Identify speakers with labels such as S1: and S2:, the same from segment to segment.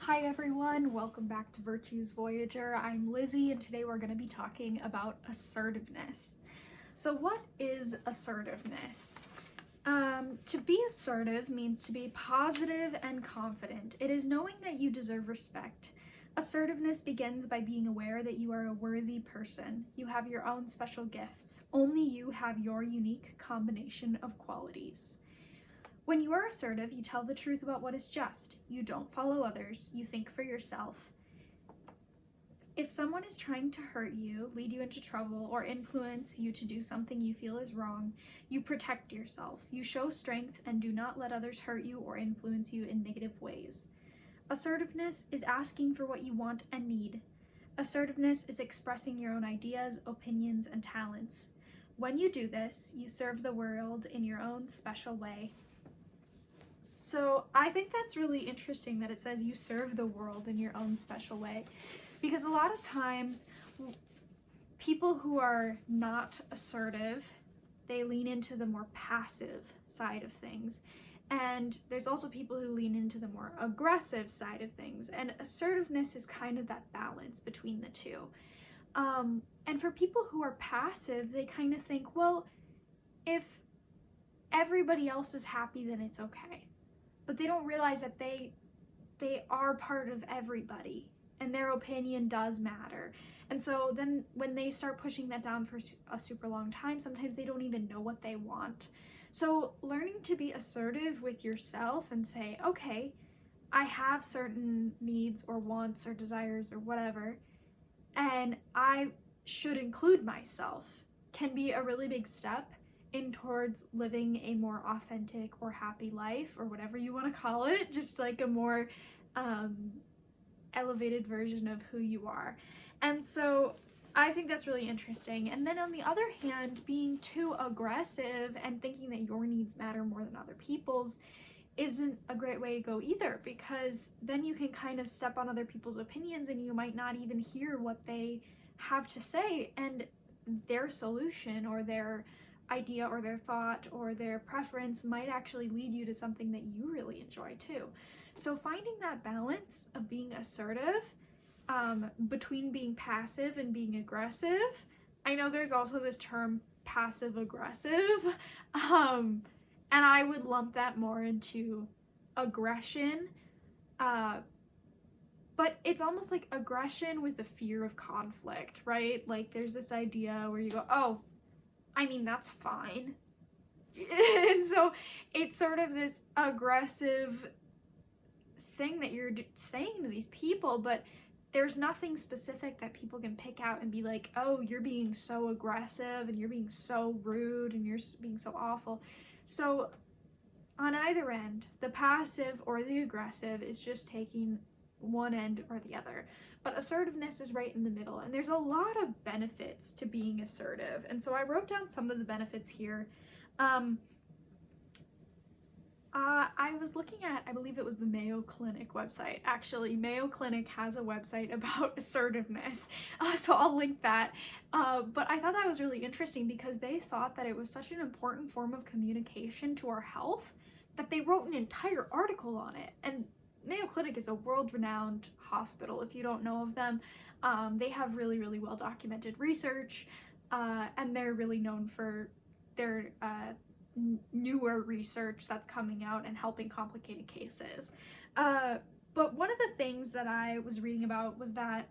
S1: Hi everyone, welcome back to Virtues Voyager. I'm Lizzie and today we're going to be talking about assertiveness. So what is assertiveness? To be assertive means to be positive and confident. It is knowing that you deserve respect. Assertiveness begins by being aware that you are a worthy person. You have your own special gifts. Only you have your unique combination of qualities. When you are assertive, you tell the truth about what is just. You don't follow others. You think for yourself. If someone is trying to hurt you, lead you into trouble, or influence you to do something you feel is wrong, you protect yourself. You show strength and do not let others hurt you or influence you in negative ways. Assertiveness is asking for what you want and need. Assertiveness is expressing your own ideas, opinions, and talents. When you do this, you serve the world in your own special way. So I think that's really interesting that it says you serve the world in your own special way, because a lot of times people who are not assertive, they lean into the more passive side of things. And there's also people who lean into the more aggressive side of things. And assertiveness is kind of that balance between the two. And for people who are passive, they kind of think, well, if everybody else is happy, then it's okay. But they don't realize that they are part of everybody and their opinion does matter. And so then when they start pushing that down for a super long time, sometimes they don't even know what they want. So learning to be assertive with yourself and say, okay, I have certain needs or wants or desires or whatever, and I should include myself, can be a really big step in towards living a more authentic or happy life, or whatever you want to call it, just like a more elevated version of who you are. And so I think that's really interesting. And then on the other hand, being too aggressive and thinking that your needs matter more than other people's isn't a great way to go either, because then you can kind of step on other people's opinions and you might not even hear what they have to say, and their solution or their idea or their thought or their preference might actually lead you to something that you really enjoy too. So finding that balance of being assertive between being passive and being aggressive. I know there's also this term passive aggressive, and I would lump that more into aggression, but it's almost like aggression with a fear of conflict, right? Like there's this idea where you go, oh, I mean, that's fine. And so it's sort of this aggressive thing that you're saying to these people, but there's nothing specific that people can pick out and be like, oh, you're being so aggressive and you're being so rude and you're being so awful. So on either end, the passive or the aggressive is just taking one end or the other. But assertiveness is right in the middle, and there's a lot of benefits to being assertive. And so I wrote down some of the benefits here. I was looking at, I believe it was the Mayo Clinic website. Actually, Mayo Clinic has a website about assertiveness, so I'll link that. But I thought that was really interesting because they thought that it was such an important form of communication to our health that they wrote an entire article on it. And Mayo Clinic is a world-renowned hospital. If you don't know of them, they have really, really well-documented research, and they're really known for their newer research that's coming out and helping complicated cases. But one of the things that I was reading about was that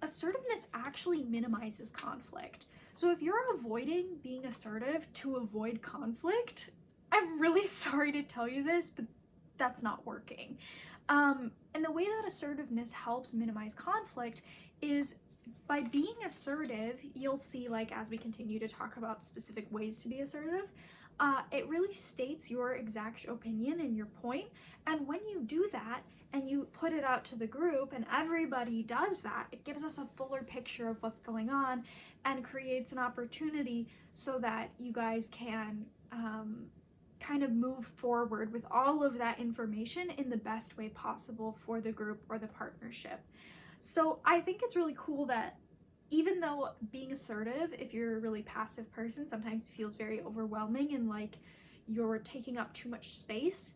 S1: assertiveness actually minimizes conflict. So if you're avoiding being assertive to avoid conflict, I'm really sorry to tell you this, but that's not working. And the way that assertiveness helps minimize conflict is by being assertive. You'll see, like, as we continue to talk about specific ways to be assertive, it really states your exact opinion and your point. And when you do that and you put it out to the group and everybody does that, it gives us a fuller picture of what's going on and creates an opportunity so that you guys can kind of move forward with all of that information in the best way possible for the group or the partnership. So I think it's really cool that even though being assertive, if you're a really passive person, sometimes feels very overwhelming and like you're taking up too much space,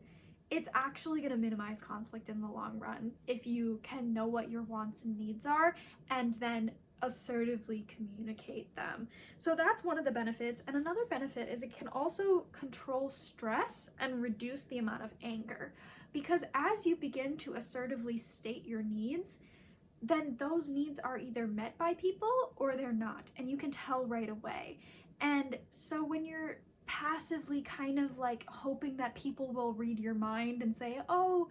S1: it's actually going to minimize conflict in the long run if you can know what your wants and needs are and then assertively communicate them. So that's one of the benefits. And another benefit is it can also control stress and reduce the amount of anger, because as you begin to assertively state your needs, then those needs are either met by people or they're not, and you can tell right away. And so when you're passively kind of like hoping that people will read your mind and say, oh,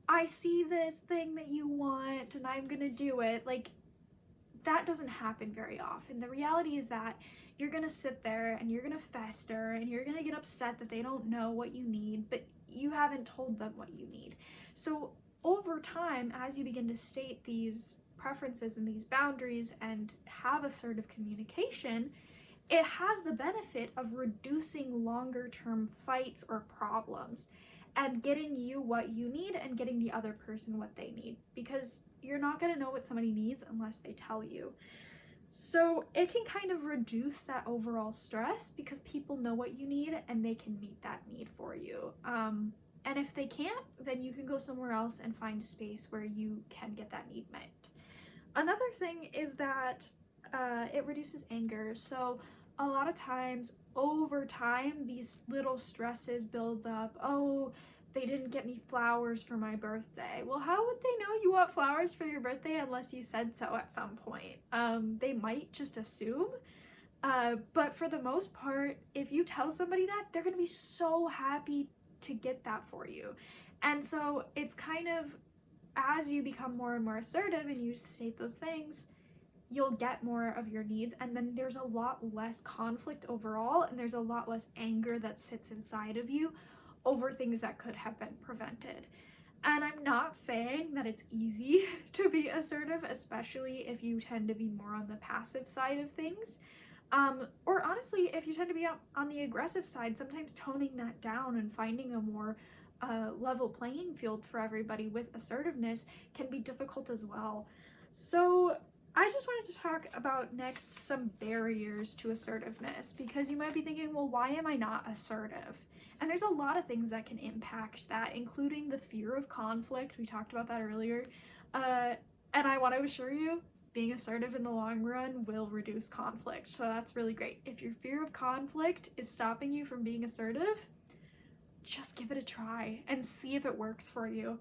S1: I see this thing that you want and I'm gonna do it, like, that doesn't happen very often. The reality is that you're gonna sit there and you're gonna fester and you're gonna get upset that they don't know what you need, but you haven't told them what you need. So over time, as you begin to state these preferences and these boundaries and have assertive communication, it has the benefit of reducing longer term fights or problems and getting you what you need and getting the other person what they need, because you're not going to know what somebody needs unless they tell you. So it can kind of reduce that overall stress because people know what you need and they can meet that need for you. And if they can't, then you can go somewhere else and find a space where you can get that need met. Another thing is that it reduces anger. So a lot of times over time, these little stresses build up. Oh, they didn't get me flowers for my birthday. Well, how would they know you want flowers for your birthday unless you said so at some point? They might just assume. But for the most part, if you tell somebody that, they're going to be so happy to get that for you. And so it's kind of, as you become more and more assertive and you state those things, you'll get more of your needs, and then there's a lot less conflict overall, and there's a lot less anger that sits inside of you over things that could have been prevented. And I'm not saying that it's easy to be assertive, especially if you tend to be more on the passive side of things. Or honestly, if you tend to be on the aggressive side, sometimes toning that down and finding a more level playing field for everybody with assertiveness can be difficult as well. So I just wanted to talk about next some barriers to assertiveness, because you might be thinking, well, why am I not assertive? And there's a lot of things that can impact that, including the fear of conflict. We talked about that earlier. And I want to assure you, being assertive in the long run will reduce conflict. So that's really great. If your fear of conflict is stopping you from being assertive, just give it a try and see if it works for you.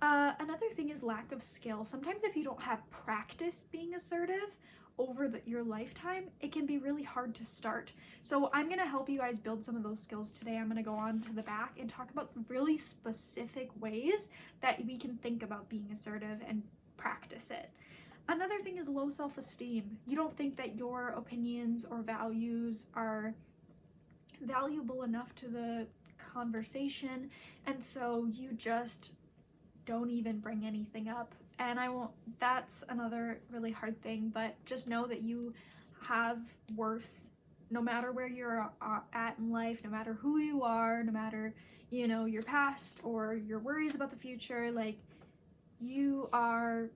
S1: Another thing is lack of skill. Sometimes if you don't have practice being assertive over your lifetime, it can be really hard to start. So I'm going to help you guys build some of those skills today. I'm going to go on to the back and talk about really specific ways that we can think about being assertive and practice it. Another thing is low self-esteem. You don't think that your opinions or values are valuable enough to the conversation, and so you just don't even bring anything up. And that's another really hard thing, but just know that you have worth no matter where you're at in life, no matter who you are, no matter, your past or your worries about the future. Like, you are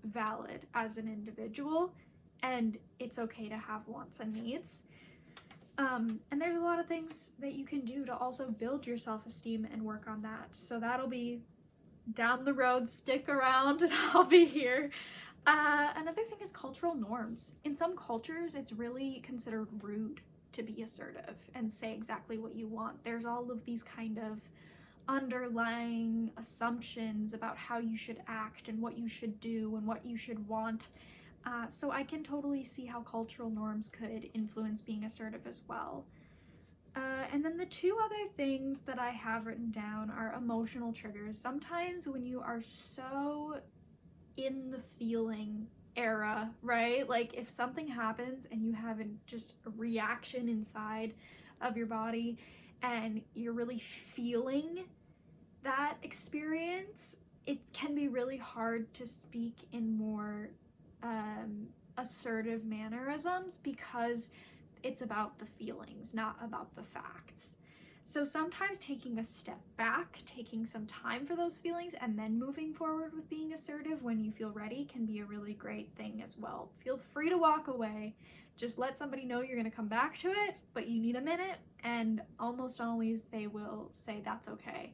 S1: valid as an individual, and it's okay to have wants and needs. And there's a lot of things that you can do to also build your self-esteem and work on that. So that'll be down the road. Stick around and I'll be here. Another thing is cultural norms. In some cultures, it's really considered rude to be assertive and say exactly what you want. There's all of these kind of underlying assumptions about how you should act and what you should do and what you should want. So I can totally see how cultural norms could influence being assertive as well. And then the two other things that I have written down are emotional triggers. Sometimes when you are so in the feeling era, right? Like if something happens and you have just a reaction inside of your body and you're really feeling that experience, it can be really hard to speak in more assertive mannerisms because it's about the feelings, not about the facts. So sometimes taking a step back, taking some time for those feelings, and then moving forward with being assertive when you feel ready can be a really great thing as well. Feel free to walk away. Just let somebody know you're going to come back to it, but you need a minute, and almost always they will say that's okay.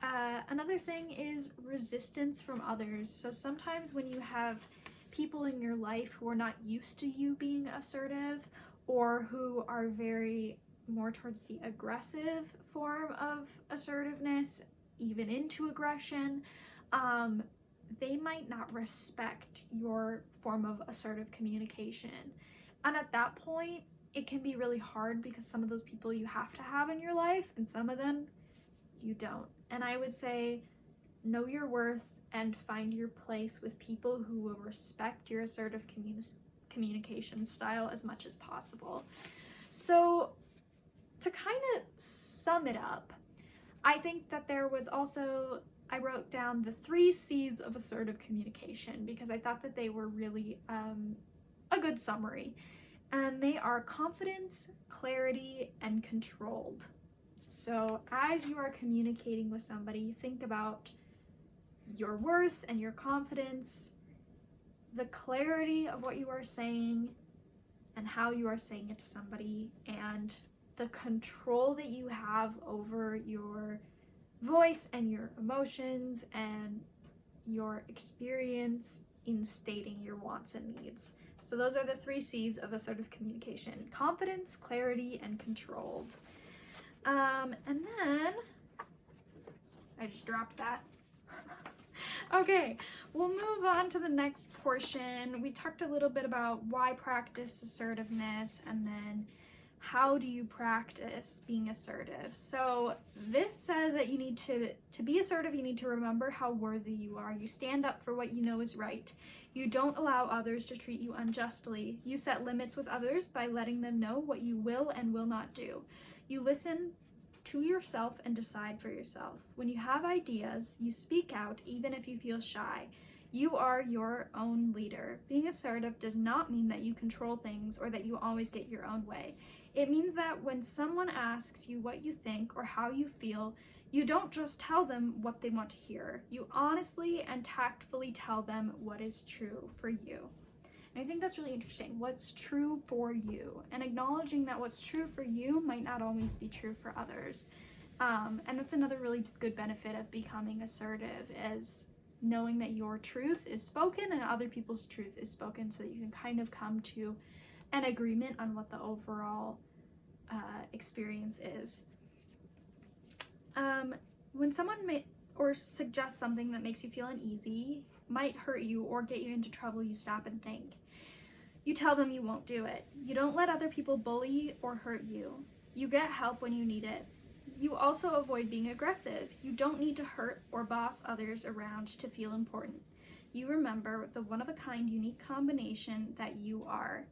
S1: Another thing is resistance from others. So sometimes when you have people in your life who are not used to you being assertive, or who are very more towards the aggressive form of assertiveness, even into aggression, they might not respect your form of assertive communication. And at that point, it can be really hard because some of those people you have to have in your life and some of them you don't. And I would say know your worth and find your place with people who will respect your assertive communication style as much as possible. So to kind of sum it up, I think that there was also, I wrote down the 3 C's of assertive communication because I thought that they were really a good summary. And they are confidence, clarity, and controlled. So as you are communicating with somebody, think about your worth and your confidence, the clarity of what you are saying and how you are saying it to somebody, and the control that you have over your voice and your emotions and your experience in stating your wants and needs. So those are the 3 C's of assertive communication: confidence, clarity, and controlled. And then I just dropped that. Okay, we'll move on to the next portion. We talked a little bit about why practice assertiveness, and then how do you practice being assertive. So this says that you need to be assertive, you need to remember how worthy you are. You stand up for what you know is right. You don't allow others to treat you unjustly. You set limits with others by letting them know what you will and will not do. You listen to yourself and decide for yourself. When you have ideas, you speak out even if you feel shy. You are your own leader. Being assertive does not mean that you control things or that you always get your own way. It means that when someone asks you what you think or how you feel, you don't just tell them what they want to hear. You honestly and tactfully tell them what is true for you. And I think that's really interesting. What's true for you, and acknowledging that what's true for you might not always be true for others. And that's another really good benefit of becoming assertive, is knowing that your truth is spoken and other people's truth is spoken, so that you can kind of come to an agreement on what the overall experience is. When someone suggests something that makes you feel uneasy, might hurt you or get you into trouble, you stop and think. You tell them you won't do it. You don't let other people bully or hurt you. You get help when you need it. You also avoid being aggressive. You don't need to hurt or boss others around to feel important. You remember the one-of-a-kind unique combination that you are.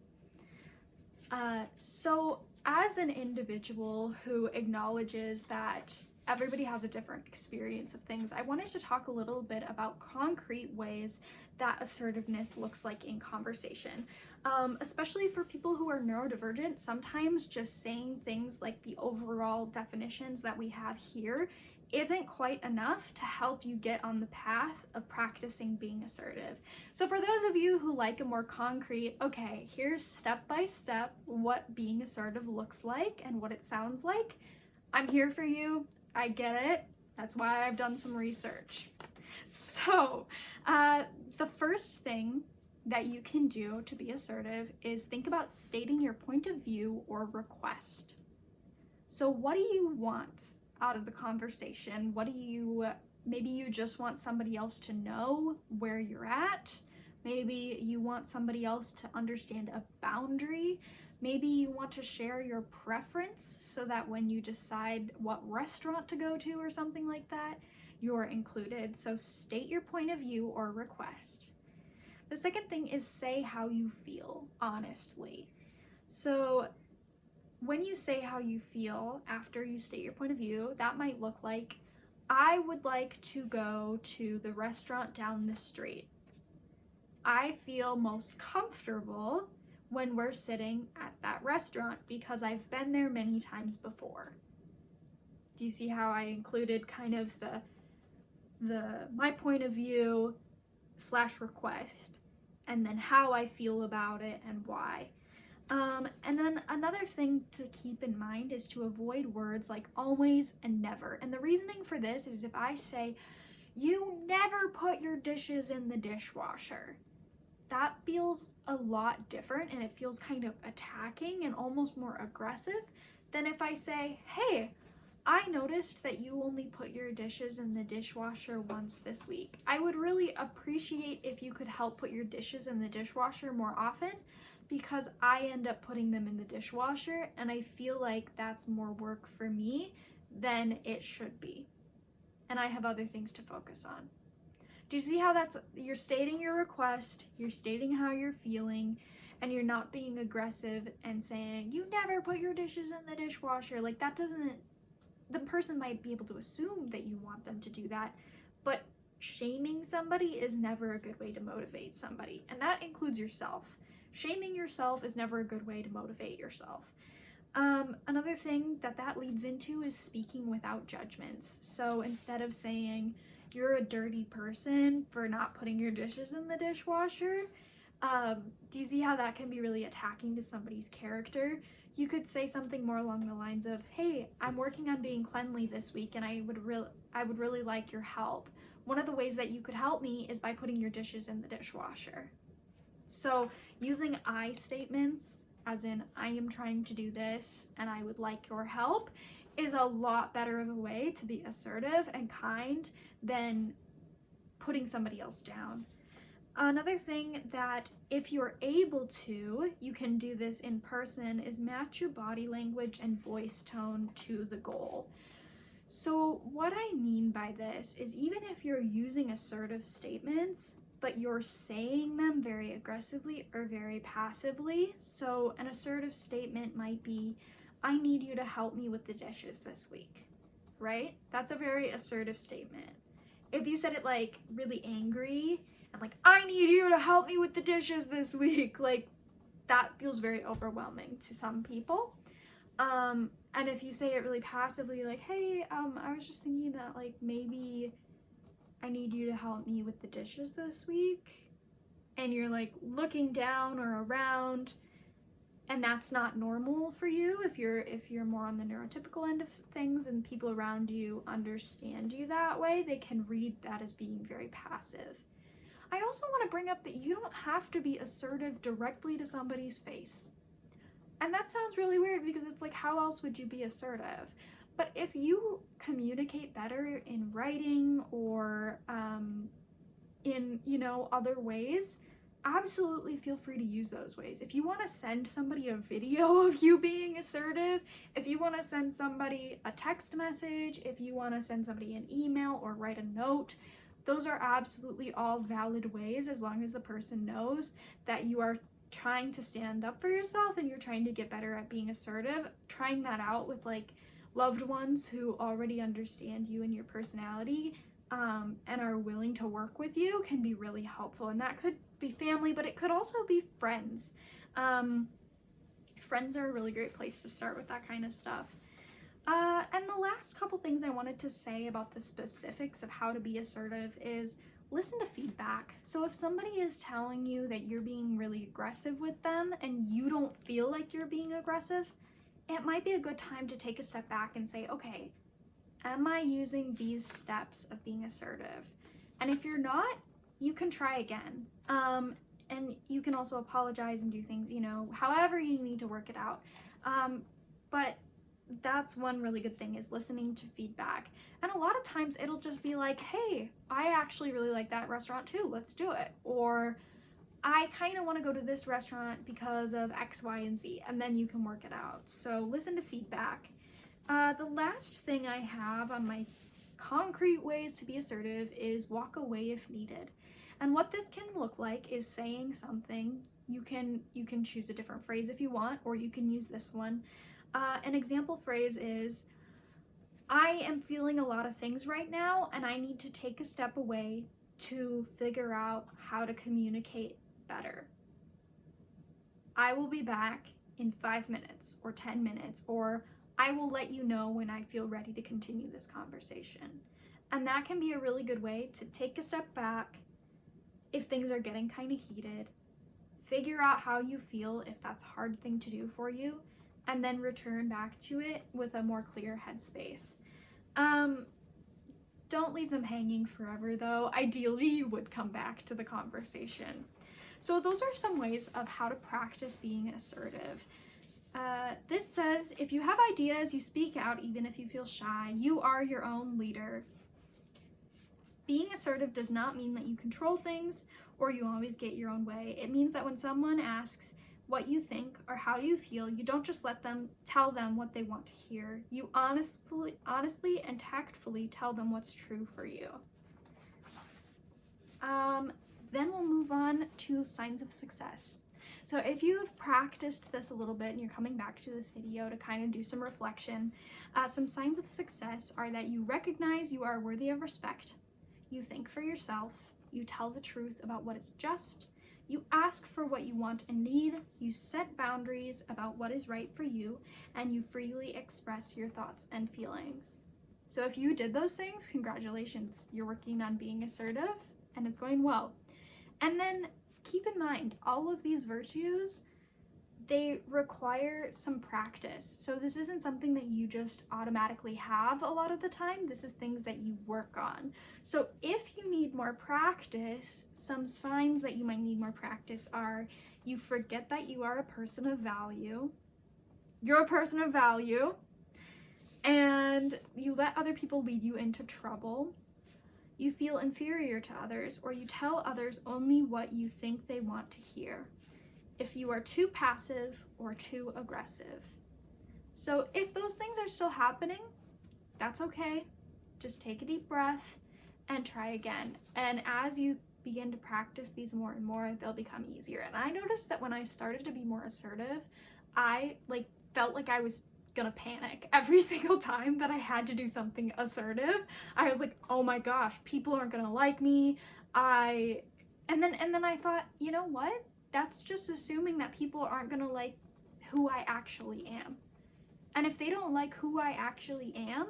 S1: So as an individual who acknowledges that everybody has a different experience of things, I wanted to talk a little bit about concrete ways that assertiveness looks like in conversation. Especially for people who are neurodivergent, sometimes just saying things like the overall definitions that we have here isn't quite enough to help you get on the path of practicing being assertive. So for those of you who like a more concrete, okay, here's step by step what being assertive looks like and what it sounds like, I'm here for you. I get it. That's why I've done some research. So the first thing that you can do to be assertive is think about stating your point of view or request. So what do you want out of the conversation? Maybe you just want somebody else to know where you're at. Maybe you want somebody else to understand a boundary. Maybe you want to share your preference so that when you decide what restaurant to go to or something like that, you're included. So state your point of view or request. The second thing is say how you feel honestly. So when you say how you feel after you state your point of view, that might look like, I would like to go to the restaurant down the street. I feel most comfortable when we're sitting at that restaurant because I've been there many times before. Do you see how I included kind of my point of view / request, and then how I feel about it and why. And then another thing to keep in mind is to avoid words like always and never. And the reasoning for this is if I say, you never put your dishes in the dishwasher, that feels a lot different and it feels kind of attacking and almost more aggressive than if I say, hey, I noticed that you only put your dishes in the dishwasher once this week. I would really appreciate if you could help put your dishes in the dishwasher more often, because I end up putting them in the dishwasher and I feel like that's more work for me than it should be. And I have other things to focus on. Do you see how you're stating your request, you're stating how you're feeling, and you're not being aggressive and saying, you never put your dishes in the dishwasher. Like that doesn't, the person might be able to assume that you want them to do that, but shaming somebody is never a good way to motivate somebody. And that includes yourself. Shaming yourself is never a good way to motivate yourself. Another thing that leads into is speaking without judgments. So instead of saying, you're a dirty person for not putting your dishes in the dishwasher, do you see how that can be really attacking to somebody's character? You could say something more along the lines of, hey, I'm working on being cleanly this week and I would really like your help. One of the ways that you could help me is by putting your dishes in the dishwasher. So using I statements, as in I am trying to do this and I would like your help, is a lot better of a way to be assertive and kind than putting somebody else down. Another thing that if you're able to, you can do this in person, is match your body language and voice tone to the goal. So what I mean by this is even if you're using assertive statements, but you're saying them very aggressively or very passively. So an assertive statement might be, I need you to help me with the dishes this week, right? That's a very assertive statement. If you said it like really angry and like, I need you to help me with the dishes this week, like that feels very overwhelming to some people. And if you say it really passively, like, hey, I was just thinking that like maybe I need you to help me with the dishes this week, and you're like looking down or around, and that's not normal for you if you're more on the neurotypical end of things and people around you understand you that way, they can read that as being very passive. I also want to bring up that you don't have to be assertive directly to somebody's face. And that sounds really weird because it's like, how else would you be assertive? But if you communicate better in writing or in, other ways, absolutely feel free to use those ways. If you want to send somebody a video of you being assertive, if you want to send somebody a text message, if you want to send somebody an email or write a note, those are absolutely all valid ways as long as the person knows that you are trying to stand up for yourself and you're trying to get better at being assertive. Trying that out with like loved ones who already understand you and your personality and are willing to work with you can be really helpful. And that could be family, but it could also be friends. Friends are a really great place to start with that kind of stuff. And the last couple things I wanted to say about the specifics of how to be assertive is listen to feedback. So if somebody is telling you that you're being really aggressive with them and you don't feel like you're being aggressive, it might be a good time to take a step back and say, okay, am I using these steps of being assertive? And if you're not, you can try again. And you can also apologize and do things, however you need to work it out. But that's one really good thing, is listening to feedback. And a lot of times it'll just be like, hey, I actually really like that restaurant too, let's do it. Or I kind of want to go to this restaurant because of X, Y, and Z, and then you can work it out. So listen to feedback. The last thing I have on my concrete ways to be assertive is walk away if needed. And what this can look like is saying something. You can choose a different phrase if you want, or you can use this one. An example phrase is, I am feeling a lot of things right now and I need to take a step away to figure out how to communicate better. I will be back in 5 minutes or 10 minutes, or I will let you know when I feel ready to continue this conversation. And that can be a really good way to take a step back if things are getting kind of heated, figure out how you feel if that's a hard thing to do for you, and then return back to it with a more clear headspace. Don't leave them hanging forever though. Ideally, you would come back to the conversation. So those are some ways of how to practice being assertive. This says, if you have ideas, you speak out even if you feel shy. You are your own leader. Being assertive does not mean that you control things or you always get your own way. It means that when someone asks what you think or how you feel, you don't just let them tell them what they want to hear. You honestly and tactfully tell them what's true for you. Then we'll move on to signs of success. So if you've practiced this a little bit and you're coming back to this video to kind of do some reflection, some signs of success are that you recognize you are worthy of respect, you think for yourself, you tell the truth about what is just, you ask for what you want and need, you set boundaries about what is right for you, and you freely express your thoughts and feelings. So if you did those things, congratulations, you're working on being assertive and it's going well. And then keep in mind, all of these virtues, they require some practice. So this isn't something that you just automatically have a lot of the time. This is things that you work on. So if you need more practice, some signs that you might need more practice are you forget that you are a person of value. You're a person of value. And you let other people lead you into trouble. You feel inferior to others, or you tell others only what you think they want to hear. If you are too passive or too aggressive. So if those things are still happening, that's okay. Just take a deep breath and try again. And as you begin to practice these more and more, they'll become easier. And I noticed that when I started to be more assertive, I felt like I was gonna panic every single time that I had to do something assertive. I was like, oh my gosh, people aren't gonna like me. And then I thought, you know what? That's just assuming that people aren't gonna like who I actually am. And if they don't like who I actually am,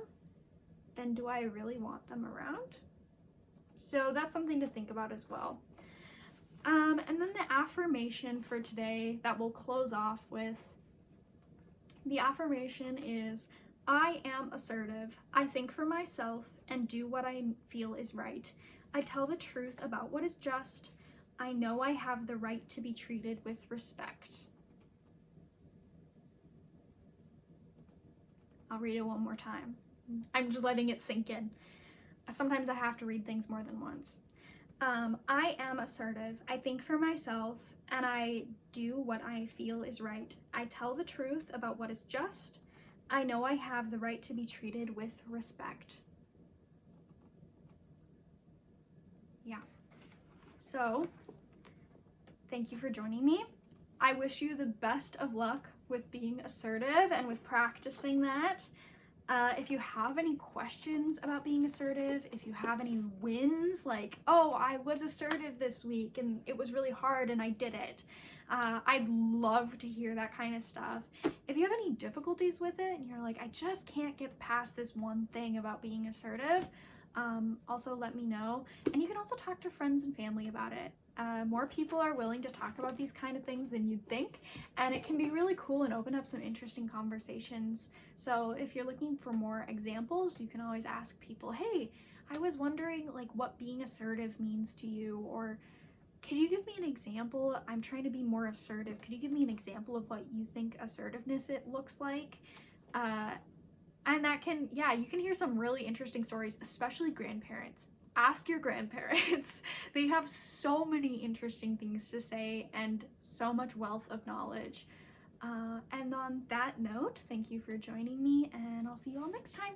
S1: then do I really want them around? So that's something to think about as well. And then the affirmation for today that we'll close off with. The affirmation is, I am assertive. I think for myself and do what I feel is right. I tell the truth about what is just. I know I have the right to be treated with respect. I'll read it one more time. I'm just letting it sink in. Sometimes I have to read things more than once. I am assertive. I think for myself and I do what I feel is right. I tell the truth about what is just. I know I have the right to be treated with respect. Yeah. So, thank you for joining me. I wish you the best of luck with being assertive and with practicing that. If you have any questions about being assertive, if you have any wins, like, oh, I was assertive this week and it was really hard and I did it, I'd love to hear that kind of stuff. If you have any difficulties with it and you're like, I just can't get past this one thing about being assertive, also let me know. And you can also talk to friends and family about it. More people are willing to talk about these kind of things than you'd think, and it can be really cool and open up some interesting conversations. So if you're looking for more examples, you can always ask people, hey, I was wondering like what being assertive means to you, or could you give me an example? I'm trying to be more assertive. Could you give me an example of what you think assertiveness it looks like? And that can, yeah, you can hear some really interesting stories, especially grandparents. Ask your grandparents. They have so many interesting things to say and so much wealth of knowledge. And on that note, thank you for joining me, and I'll see you all next time.